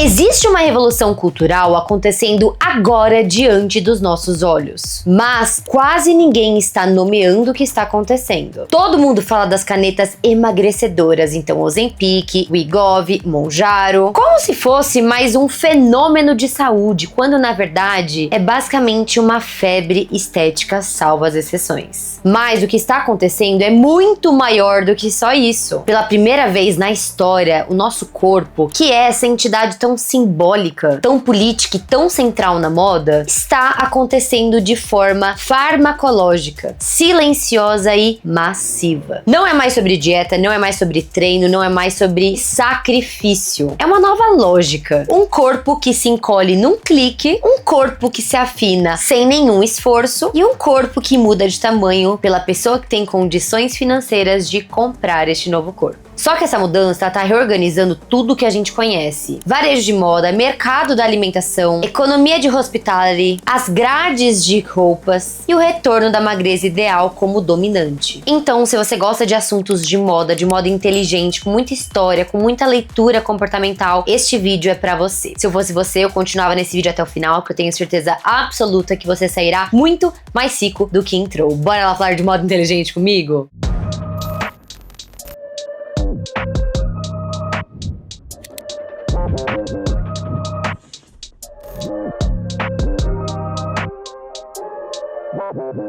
Existe uma revolução cultural acontecendo agora diante dos nossos olhos, mas quase ninguém está nomeando o que está acontecendo. Todo mundo fala das canetas emagrecedoras, então Ozempic, Wegovy, Mounjaro, como se fosse mais um fenômeno de saúde, quando na verdade é basicamente uma febre estética, salvo as exceções. Mas o que está acontecendo é muito maior do que só isso. Pela primeira vez na história, o nosso corpo, que é essa entidade tão simbólica, tão política e tão central na moda, está acontecendo de forma farmacológica, silenciosa e massiva. Não é mais sobre dieta, não é mais sobre treino, não é mais sobre sacrifício. É uma nova lógica. Um corpo que se encolhe num clique, um corpo que se afina sem nenhum esforço e um corpo que muda de tamanho pela pessoa que tem condições financeiras de comprar este novo corpo. Só que essa mudança está reorganizando tudo que a gente conhece. Varejo de moda, mercado da alimentação, economia de hospitality, as grades de roupas e o retorno da magreza ideal como dominante. Então, se você gosta de assuntos de moda inteligente, com muita história, com muita leitura comportamental, este vídeo é pra você. Se eu fosse você, eu continuava nesse vídeo até o final, que eu tenho certeza absoluta que você sairá muito mais rico do que entrou. Bora lá falar de moda inteligente comigo?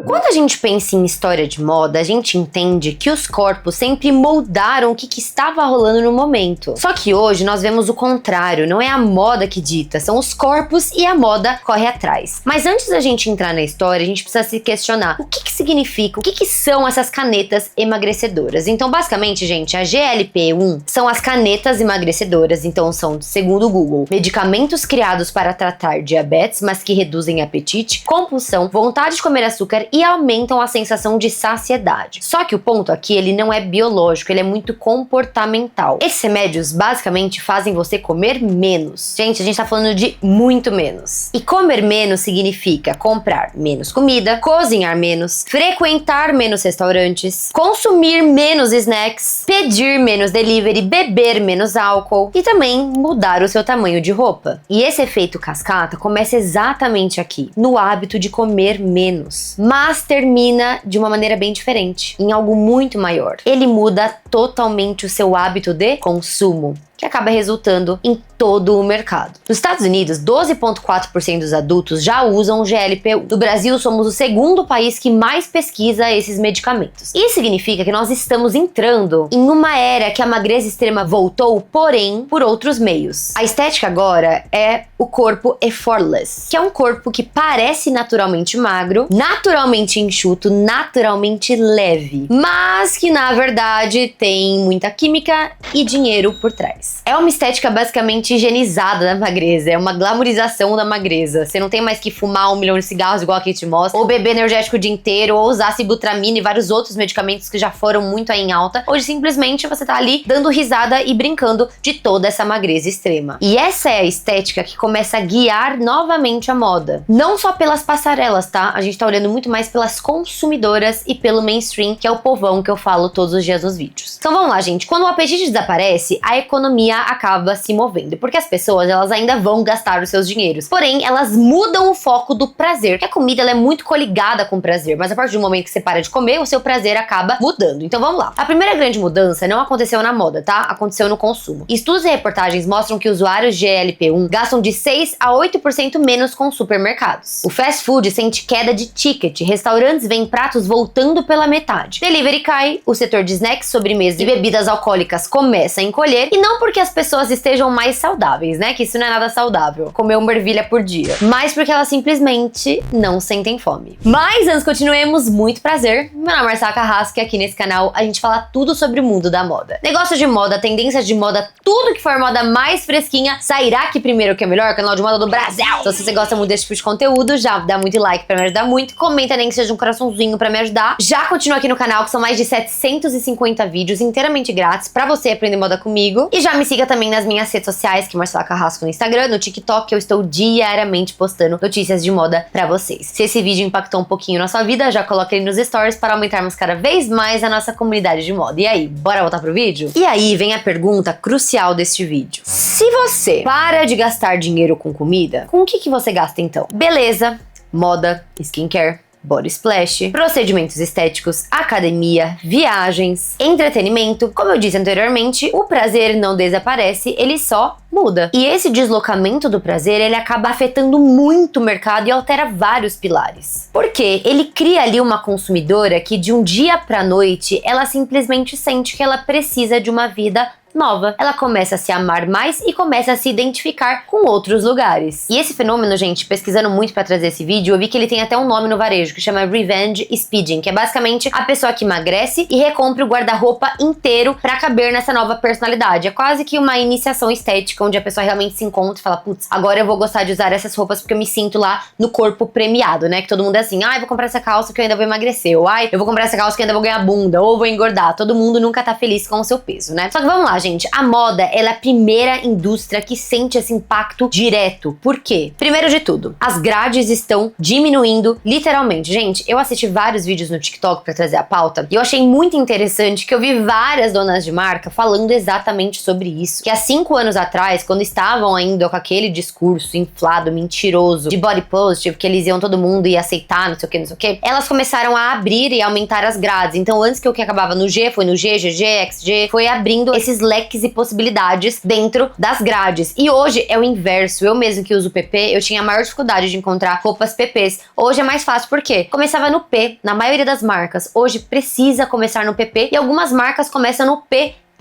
Quando a gente pensa em história de moda, a gente entende que os corpos sempre moldaram o que estava rolando no momento. Só que hoje nós vemos o contrário, não é a moda que dita, são os corpos e a moda corre atrás. Mas antes da gente entrar na história, a gente precisa se questionar o que significa, o que são essas canetas emagrecedoras. Então, basicamente, gente, a GLP-1 são as canetas emagrecedoras, então são, segundo o Google, medicamentos criados para tratar diabetes, mas que reduzem apetite, compulsão, vontade de comer açúcar e aumentam a sensação de saciedade. Só que o ponto aqui, ele não é biológico, ele é muito comportamental. Esses remédios basicamente fazem você comer menos. Gente, a gente tá falando de muito menos. E comer menos significa comprar menos comida, cozinhar menos, frequentar menos restaurantes, consumir menos snacks, pedir menos delivery, beber menos álcool e também mudar o seu tamanho de roupa. E esse efeito cascata começa exatamente aqui, no hábito de comer menos. Mas termina de uma maneira bem diferente, em algo muito maior. Ele muda totalmente o seu hábito de consumo, que acaba resultando em todo o mercado. Nos Estados Unidos, 12,4% dos adultos já usam GLP-1. No Brasil, somos o segundo país que mais pesquisa esses medicamentos. Isso significa que nós estamos entrando em uma era que a magreza extrema voltou, porém, por outros meios. A estética agora é o corpo effortless, que é um corpo que parece naturalmente magro, naturalmente enxuto, naturalmente leve, mas que na verdade tem muita química e dinheiro por trás. É uma estética basicamente higienizada da magreza, é uma glamorização da magreza. Você não tem mais que fumar 1 milhão de cigarros igual a Kate Moss, ou beber energético o dia inteiro, ou usar sibutramina e vários outros medicamentos que já foram muito aí em alta. Hoje simplesmente você tá ali dando risada e brincando de toda essa magreza extrema. E essa é a estética que começa a guiar novamente a moda. Não só pelas passarelas, tá? A gente tá olhando muito mais pelas consumidoras e pelo mainstream, que é o povão que eu falo todos os dias nos vídeos. Então vamos lá, gente. Quando o apetite desaparece, a economia acaba se movendo, porque as pessoas, elas ainda vão gastar os seus dinheiros, porém elas mudam o foco do prazer, que a comida ela é muito coligada com o prazer, mas a partir do momento que você para de comer, o seu prazer acaba mudando. Então vamos lá. A primeira grande mudança não aconteceu na moda, tá? Aconteceu no consumo. Estudos e reportagens mostram que usuários de GLP-1 gastam de 6 a 8% menos com supermercados. O fast food sente queda de ticket, restaurantes veem pratos voltando pela metade. Delivery cai, o setor de snacks, sobremesas e bebidas alcoólicas começa a encolher, e não porque as pessoas estejam mais saudáveis, né? Que isso não é nada saudável, comer uma ervilha por dia. Mas porque elas simplesmente não sentem fome. Mas antes continuemos, muito prazer. Meu nome é Marcela Carrasco e aqui nesse canal a gente fala tudo sobre o mundo da moda. Negócios de moda, tendências de moda, tudo que for moda mais fresquinha sairá aqui primeiro, que é o melhor canal de moda do Brasil. Então se você gosta muito desse tipo de conteúdo, já dá muito like pra me ajudar muito. Comenta nem que seja um coraçãozinho pra me ajudar. Já continua aqui no canal, que são mais de 750 vídeos inteiramente grátis pra você aprender moda comigo. E já já me siga também nas minhas redes sociais, que é Marcela Carrasco no Instagram, no TikTok, eu estou diariamente postando notícias de moda pra vocês. Se esse vídeo impactou um pouquinho na sua vida, já coloque ele nos stories para aumentarmos cada vez mais a nossa comunidade de moda. E aí, bora voltar pro vídeo? E aí vem a pergunta crucial deste vídeo. Se você para de gastar dinheiro com comida, com o que você gasta então? Beleza, moda, skincare, body splash, procedimentos estéticos, academia, viagens, entretenimento. Como eu disse anteriormente, o prazer não desaparece, ele só muda. E esse deslocamento do prazer, ele acaba afetando muito o mercado e altera vários pilares. Porque ele cria ali uma consumidora que de um dia pra noite, ela simplesmente sente que ela precisa de uma vida nova. Ela começa a se amar mais e começa a se identificar com outros lugares. E esse fenômeno, gente, pesquisando muito pra trazer esse vídeo, eu vi que ele tem até um nome no varejo, que chama Revenge Speeding, que é basicamente a pessoa que emagrece e recompra o guarda-roupa inteiro pra caber nessa nova personalidade. É quase que uma iniciação estética, onde a pessoa realmente se encontra e fala, putz, agora eu vou gostar de usar essas roupas porque eu me sinto lá no corpo premiado, né? Que todo mundo é assim, eu vou comprar essa calça que eu ainda vou emagrecer, ou eu vou comprar essa calça que eu ainda vou ganhar bunda, ou vou engordar. Todo mundo nunca tá feliz com o seu peso, né? Só que vamos lá, gente, a moda, ela é a primeira indústria que sente esse impacto direto. Por quê? Primeiro de tudo, as grades estão diminuindo literalmente. Gente, eu assisti vários vídeos no TikTok pra trazer a pauta e eu achei muito interessante que eu vi várias donas de marca falando exatamente sobre isso. Que há 5 anos atrás, quando estavam ainda com aquele discurso inflado, mentiroso, de body positive, que eles iam todo mundo ia aceitar, não sei o que, elas começaram a abrir e aumentar as grades. Então antes que o que acabava no G, foi no G, GG, XG, foi abrindo esses leques e possibilidades dentro das grades. E hoje é o inverso. Eu mesmo que uso PP, eu tinha a maior dificuldade de encontrar roupas PPs. Hoje é mais fácil, por quê? Começava no P, na maioria das marcas. Hoje precisa começar no PP e algumas marcas começam no PP.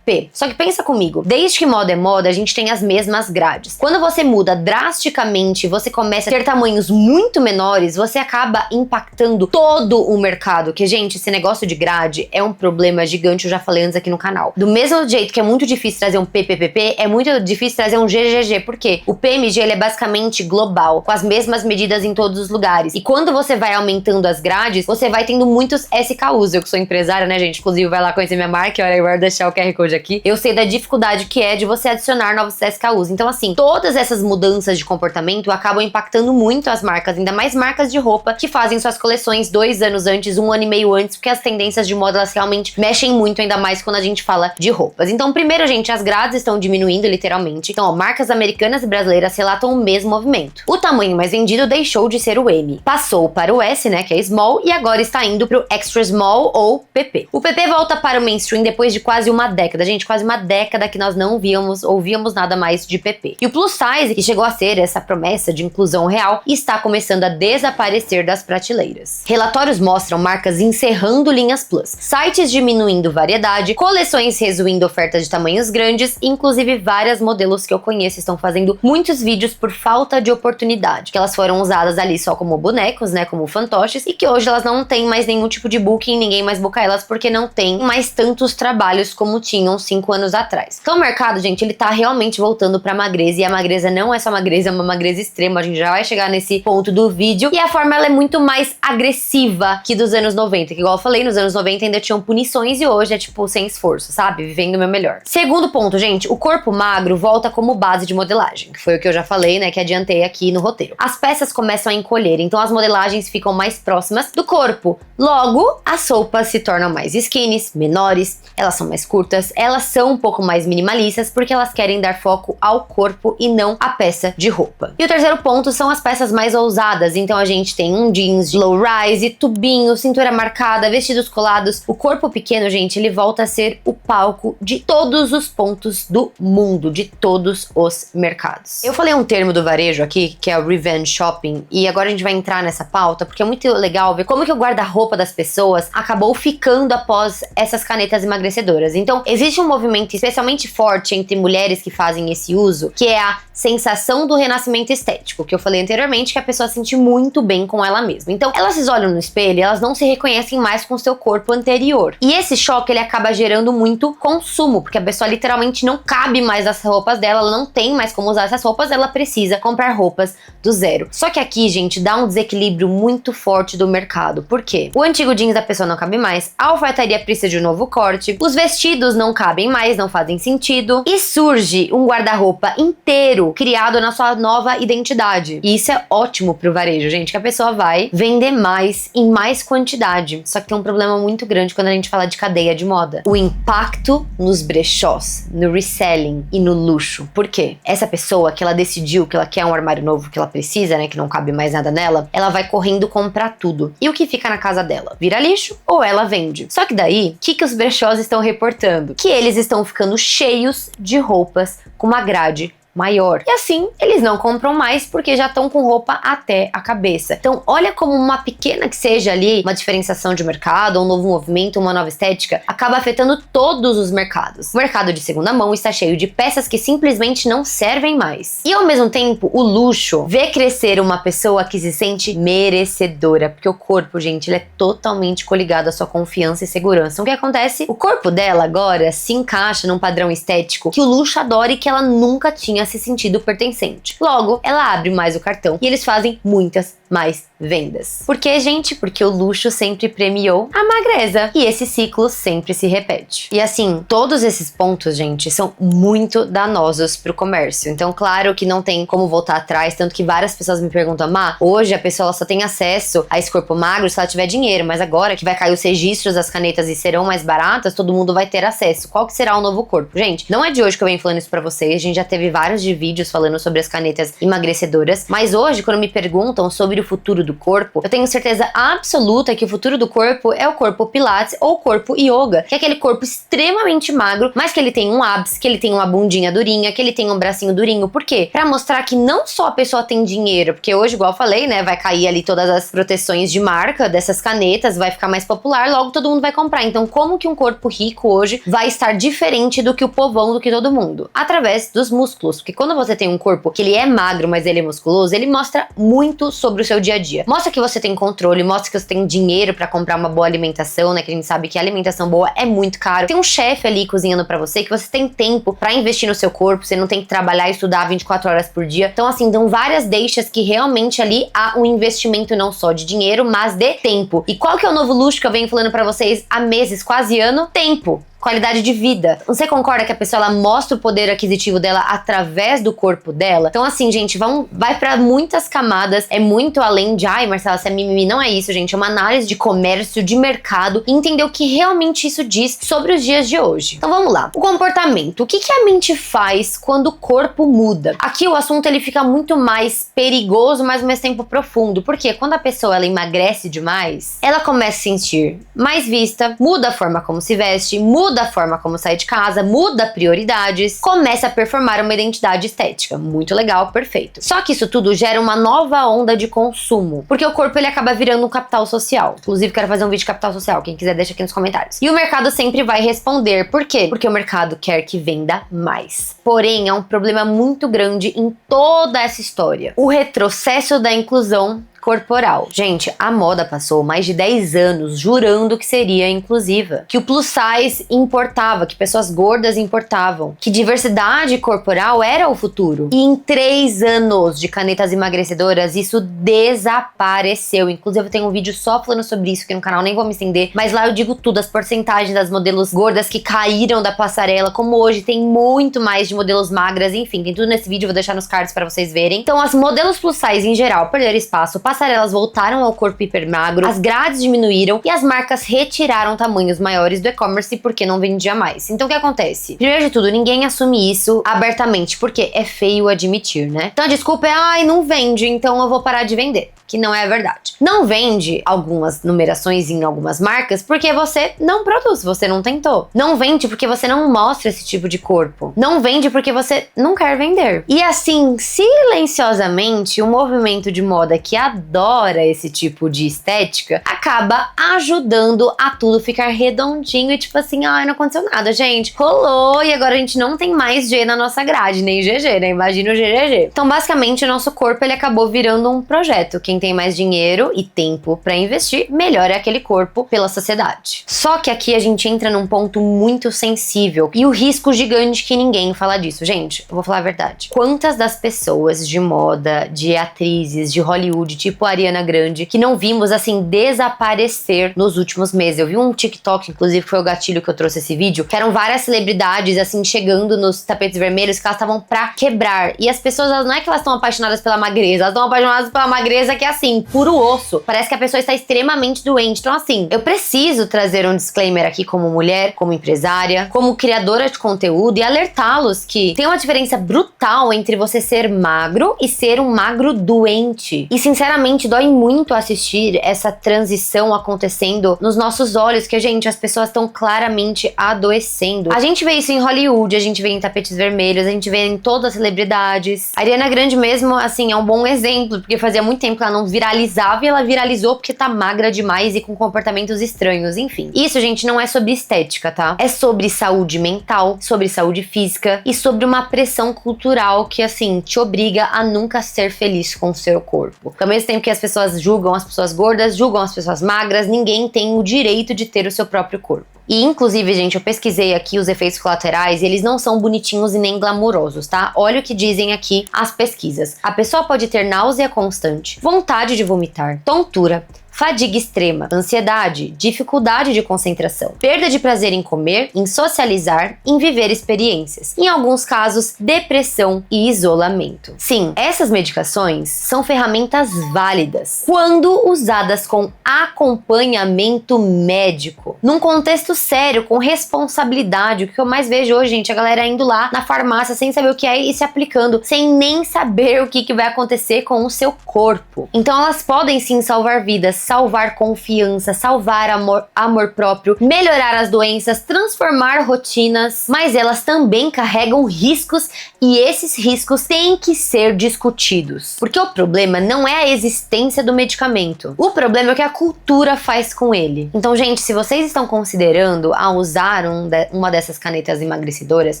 Só que pensa comigo, desde que moda é moda, a gente tem as mesmas grades. Quando você muda drasticamente, você começa a ter tamanhos muito menores, você acaba impactando todo o mercado. Que, gente, esse negócio de grade é um problema gigante, eu já falei antes aqui no canal. Do mesmo jeito que é muito difícil trazer um PPPP, é muito difícil trazer um GGG. Por quê? O PMG, ele é basicamente global, com as mesmas medidas em todos os lugares. E quando você vai aumentando as grades, você vai tendo muitos SKUs. Eu que sou empresária, né, gente? Inclusive, vai lá conhecer minha marca, olha, eu vou deixar o QR Code aqui. Eu sei da dificuldade que é de você adicionar novos SKUs. Então, assim, todas essas mudanças de comportamento acabam impactando muito as marcas, ainda mais marcas de roupa que fazem suas coleções 2 anos antes, 1 ano e meio antes, porque as tendências de moda, elas realmente mexem muito, ainda mais quando a gente fala de roupas. Então, primeiro, gente, as grades estão diminuindo, literalmente. Então, ó, marcas americanas e brasileiras relatam o mesmo movimento. O tamanho mais vendido deixou de ser o M. Passou para o S, né, que é small, e agora está indo pro extra small ou PP. O PP volta para o mainstream depois de quase uma década. Gente, quase uma década que nós não ouvíamos nada mais de PP. E o plus size, que chegou a ser essa promessa de inclusão real, está começando a desaparecer das prateleiras. Relatórios mostram marcas encerrando linhas plus, sites diminuindo variedade, coleções resumindo ofertas de tamanhos grandes, inclusive várias modelos que eu conheço estão fazendo muitos vídeos por falta de oportunidade, que elas foram usadas ali só como bonecos, né, como fantoches, e que hoje elas não têm mais nenhum tipo de booking, ninguém mais busca elas porque não tem mais tantos trabalhos como tinham 5 anos atrás. Então o mercado, gente, ele tá realmente voltando pra magreza, e a magreza não é só magreza, é uma magreza extrema, a gente já vai chegar nesse ponto do vídeo, e a forma ela é muito mais agressiva que dos anos 90, que igual eu falei, nos anos 90 ainda tinham punições e hoje é tipo sem esforço, sabe? Vivendo o meu melhor. Segundo ponto, gente, o corpo magro volta como base de modelagem, que foi o que eu já falei, né, que adiantei aqui no roteiro. As peças começam a encolher, então as modelagens ficam mais próximas do corpo. Logo, as roupas se tornam mais skinnies, menores, elas são mais curtas, elas são um pouco mais minimalistas porque elas querem dar foco ao corpo e não à peça de roupa. E o terceiro ponto são as peças mais ousadas, então a gente tem um jeans de low rise, tubinho, cintura marcada, vestidos colados. O corpo pequeno, gente, ele volta a ser o palco de todos os pontos do mundo, de todos os mercados. Eu falei um termo do varejo aqui, que é o revenge shopping, e agora a gente vai entrar nessa pauta, porque é muito legal ver como que o guarda-roupa das pessoas acabou ficando após essas canetas emagrecedoras. Então, existe um movimento especialmente forte entre mulheres que fazem esse uso, que é a sensação do renascimento estético, que eu falei anteriormente, que a pessoa se sente muito bem com ela mesma. Então, elas se olham no espelho e elas não se reconhecem mais com o seu corpo anterior. E esse choque, ele acaba gerando muito consumo, porque a pessoa literalmente não cabe mais as roupas dela, ela não tem mais como usar essas roupas, ela precisa comprar roupas do zero. Só que aqui, gente, dá um desequilíbrio muito forte do mercado. Por quê? O antigo jeans da pessoa não cabe mais, a alfaiataria precisa de um novo corte, os vestidos Tecidos não cabem mais, não fazem sentido. E surge um guarda-roupa inteiro criado na sua nova identidade. E isso é ótimo pro varejo, gente, que a pessoa vai vender mais em mais quantidade. Só que tem um problema muito grande quando a gente fala de cadeia de moda. O impacto nos brechós, no reselling e no luxo. Por quê? Essa pessoa que ela decidiu que ela quer um armário novo que ela precisa, né, que não cabe mais nada nela, ela vai correndo comprar tudo. E o que fica na casa dela? Vira lixo ou ela vende? Só que daí, o que os brechós estão reportando? Que eles estão ficando cheios de roupas com uma grade maior. E assim, eles não compram mais porque já estão com roupa até a cabeça. Então, olha como uma pequena que seja ali, uma diferenciação de mercado, um novo movimento, uma nova estética, acaba afetando todos os mercados. O mercado de segunda mão está cheio de peças que simplesmente não servem mais. E ao mesmo tempo, o luxo vê crescer uma pessoa que se sente merecedora, porque o corpo, gente, ele é totalmente coligado à sua confiança e segurança. O que acontece? O corpo dela agora se encaixa num padrão estético que o luxo adora e que ela nunca tinha se sentido pertencente. Logo, ela abre mais o cartão e eles fazem muitas mais vendas. Por quê, gente? Porque o luxo sempre premiou a magreza e esse ciclo sempre se repete. E assim, todos esses pontos, gente, são muito danosos pro comércio. Então, claro que não tem como voltar atrás, tanto que várias pessoas me perguntam, hoje a pessoa só tem acesso a esse corpo magro se ela tiver dinheiro, mas agora que vai cair os registros das canetas e serão mais baratas, todo mundo vai ter acesso. Qual que será o novo corpo? Gente, não é de hoje que eu venho falando isso pra vocês, a gente já teve vários de vídeos falando sobre as canetas emagrecedoras, mas hoje, quando me perguntam sobre o futuro do corpo, eu tenho certeza absoluta que o futuro do corpo é o corpo Pilates ou o corpo Yoga, que é aquele corpo extremamente magro, mas que ele tem um abs, que ele tem uma bundinha durinha, que ele tem um bracinho durinho. Por quê? Pra mostrar que não só a pessoa tem dinheiro, porque hoje, igual eu falei, né, vai cair ali todas as proteções de marca dessas canetas, vai ficar mais popular, logo todo mundo vai comprar. Então, como que um corpo rico hoje vai estar diferente do que o povão, do que todo mundo? Através dos músculos, porque quando você tem um corpo que ele é magro, mas ele é musculoso, ele mostra muito sobre o seu dia a dia. Mostra que você tem controle, mostra que você tem dinheiro pra comprar uma boa alimentação, né, que a gente sabe que a alimentação boa é muito caro. Tem um chefe ali cozinhando pra você, que você tem tempo pra investir no seu corpo, você não tem que trabalhar e estudar 24 horas por dia. Então, assim, dão várias deixas que realmente ali há um investimento não só de dinheiro, mas de tempo. E qual que é o novo luxo que eu venho falando pra vocês há meses, quase ano? Tempo. Qualidade de vida. Você concorda que a pessoa ela mostra o poder aquisitivo dela através do corpo dela? Então assim, gente, vai pra muitas camadas, é muito além de Marcela, você é mimimi. Não é isso, gente, é uma análise de comércio, de mercado, e entender o que realmente isso diz sobre os dias de hoje. Então vamos lá. O comportamento. O que a mente faz quando o corpo muda? Aqui o assunto ele fica muito mais perigoso, mas ao mesmo tempo profundo. Porque quando a pessoa ela emagrece demais, ela começa a se sentir mais vista, muda a forma como se veste, muda a forma como sai de casa, muda prioridades, começa a performar uma identidade estética. Muito legal, perfeito. Só que isso tudo gera uma nova onda de consumo, porque o corpo ele acaba virando um capital social. Inclusive, quero fazer um vídeo de capital social, quem quiser deixa aqui nos comentários. E o mercado sempre vai responder. Por quê? Porque o mercado quer que venda mais. Porém, há um problema muito grande em toda essa história. O retrocesso da inclusão corporal. Gente, a moda passou mais de 10 anos jurando que seria inclusiva, que o plus size importava, que pessoas gordas importavam, que diversidade corporal era o futuro. E em 3 anos de canetas emagrecedoras, isso desapareceu. Inclusive, eu tenho um vídeo só falando sobre isso aqui no canal, nem vou me estender, mas lá eu digo tudo, as porcentagens das modelos gordas que caíram da passarela, como hoje tem muito mais de modelos magras, enfim, tem tudo nesse vídeo, vou deixar nos cards pra vocês verem. Então, as modelos plus size em geral perderam espaço, passarelas voltaram ao corpo hipermagro, as grades diminuíram e as marcas retiraram tamanhos maiores do e-commerce porque não vendia mais. Então o que acontece? Primeiro de tudo, ninguém assume isso abertamente, porque é feio admitir, né? Então a desculpa é, não vende, então eu vou parar de vender. Que não é verdade. Não vende algumas numerações em algumas marcas porque você não produz, você não tentou. Não vende porque você não mostra esse tipo de corpo. Não vende porque você não quer vender. E assim, silenciosamente, o movimento de moda que adora esse tipo de estética acaba ajudando a tudo ficar redondinho e tipo assim, não aconteceu nada, gente. Rolou e agora a gente não tem mais G na nossa grade, nem GG, né? Imagina o GGG. Então, basicamente, o nosso corpo ele acabou virando um projeto. Quem quem tem mais dinheiro e tempo pra investir, melhor é aquele corpo pela sociedade. Só que aqui a gente entra num ponto muito sensível e o risco gigante que ninguém fala disso. Gente, eu vou falar a verdade. Quantas das pessoas de moda, de atrizes, de Hollywood, tipo a Ariana Grande, que não vimos, assim, desaparecer nos últimos meses? Eu vi um TikTok, inclusive, que foi o gatilho que eu trouxe esse vídeo, que eram várias celebridades, assim, chegando nos tapetes vermelhos, que elas estavam pra quebrar. E as pessoas, elas, não é que elas estão apaixonadas pela magreza, elas estão apaixonadas pela magreza que é, assim, puro osso. Parece que a pessoa está extremamente doente. Então, assim, eu preciso trazer um disclaimer aqui como mulher, como empresária, como criadora de conteúdo e alertá-los que tem uma diferença brutal entre você ser magro e ser um magro doente. E, sinceramente, dói muito assistir essa transição acontecendo nos nossos olhos, que, gente, as pessoas estão claramente adoecendo. A gente vê isso em Hollywood, a gente vê em tapetes vermelhos, a gente vê em todas as celebridades. A Ariana Grande mesmo, assim, é um bom exemplo, porque fazia muito tempo que ela não viralizava e ela viralizou porque tá magra demais e com comportamentos estranhos, enfim. Isso, gente, não é sobre estética, tá? É sobre saúde mental, sobre saúde física e sobre uma pressão cultural que, assim, te obriga a nunca ser feliz com o seu corpo. Ao mesmo tempo que as pessoas julgam as pessoas gordas, julgam as pessoas magras, ninguém tem o direito de ter o seu próprio corpo. E, inclusive, gente, eu pesquisei aqui os efeitos colaterais e eles não são bonitinhos e nem glamurosos, tá? Olha o que dizem aqui as pesquisas. A pessoa pode ter náusea constante, vontade de vomitar, tontura, fadiga extrema, ansiedade, dificuldade de concentração, perda de prazer em comer, em socializar, em viver experiências. Em alguns casos, depressão e isolamento. Sim, essas medicações são ferramentas válidas quando usadas com acompanhamento médico, num contexto sério, com responsabilidade. O que eu mais vejo hoje, gente, é a galera indo lá na farmácia sem saber o que é e se aplicando, sem nem saber o que vai acontecer com o seu corpo. Então elas podem sim salvar vidas, salvar confiança, salvar amor próprio, melhorar as doenças, transformar rotinas, mas elas também carregam riscos e esses riscos têm que ser discutidos. Porque o problema não é a existência do medicamento, o problema é o que a cultura faz com ele. Então, gente, se vocês estão considerando a usar uma dessas canetas emagrecedoras,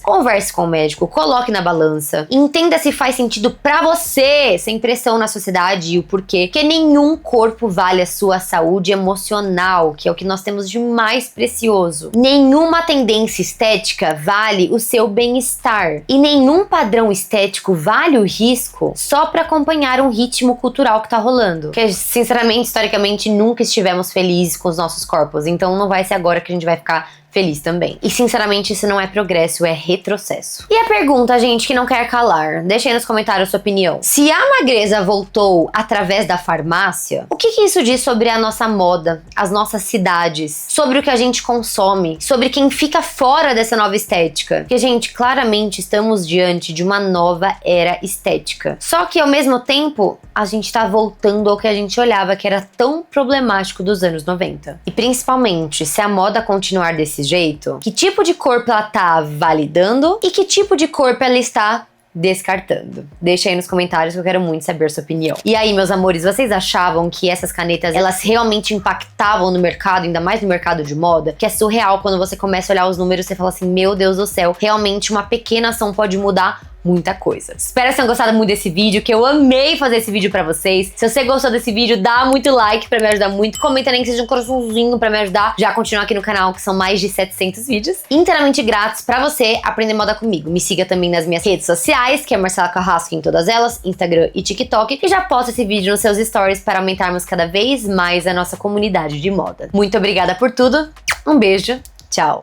converse com o médico, coloque na balança, entenda se faz sentido pra você, sem pressão na sociedade e o porquê, que nenhum corpo vale a sua saúde emocional, que é o que nós temos de mais precioso. Nenhuma tendência estética vale o seu bem-estar e nenhum padrão estético vale o risco só para acompanhar um ritmo cultural que tá rolando. Que, sinceramente, historicamente, nunca estivemos felizes com os nossos corpos, então não vai ser agora que a gente vai ficar feliz também. E, sinceramente, isso não é progresso, é retrocesso. E a pergunta, gente, que não quer calar, deixa aí nos comentários a sua opinião. Se a magreza voltou através da farmácia, o que isso diz sobre a nossa moda, as nossas cidades, sobre o que a gente consome, sobre quem fica fora dessa nova estética? Porque, gente, claramente estamos diante de uma nova era estética. Só que, ao mesmo tempo, a gente tá voltando ao que a gente olhava que era tão problemático dos anos 90. E, principalmente, se a moda continuar desse jeito, que tipo de corpo ela tá validando e que tipo de corpo ela está descartando? Deixa aí nos comentários que eu quero muito saber a sua opinião. E aí, meus amores, vocês achavam que essas canetas, elas realmente impactavam no mercado, ainda mais no mercado de moda? Que é surreal quando você começa a olhar os números e você fala assim, meu Deus do céu, realmente uma pequena ação pode mudar muita coisa. Espero que tenham gostado muito desse vídeo, que eu amei fazer esse vídeo pra vocês. Se você gostou desse vídeo, dá muito like pra me ajudar muito. Comenta nem que seja um coraçãozinho pra me ajudar. Já continuar aqui no canal, que são mais de 700 vídeos. Inteiramente grátis pra você aprender moda comigo. Me siga também nas minhas redes sociais, que é Marcela Carrasco em todas elas, Instagram e TikTok. E já posta esse vídeo nos seus stories para aumentarmos cada vez mais a nossa comunidade de moda. Muito obrigada por tudo. Um beijo. Tchau.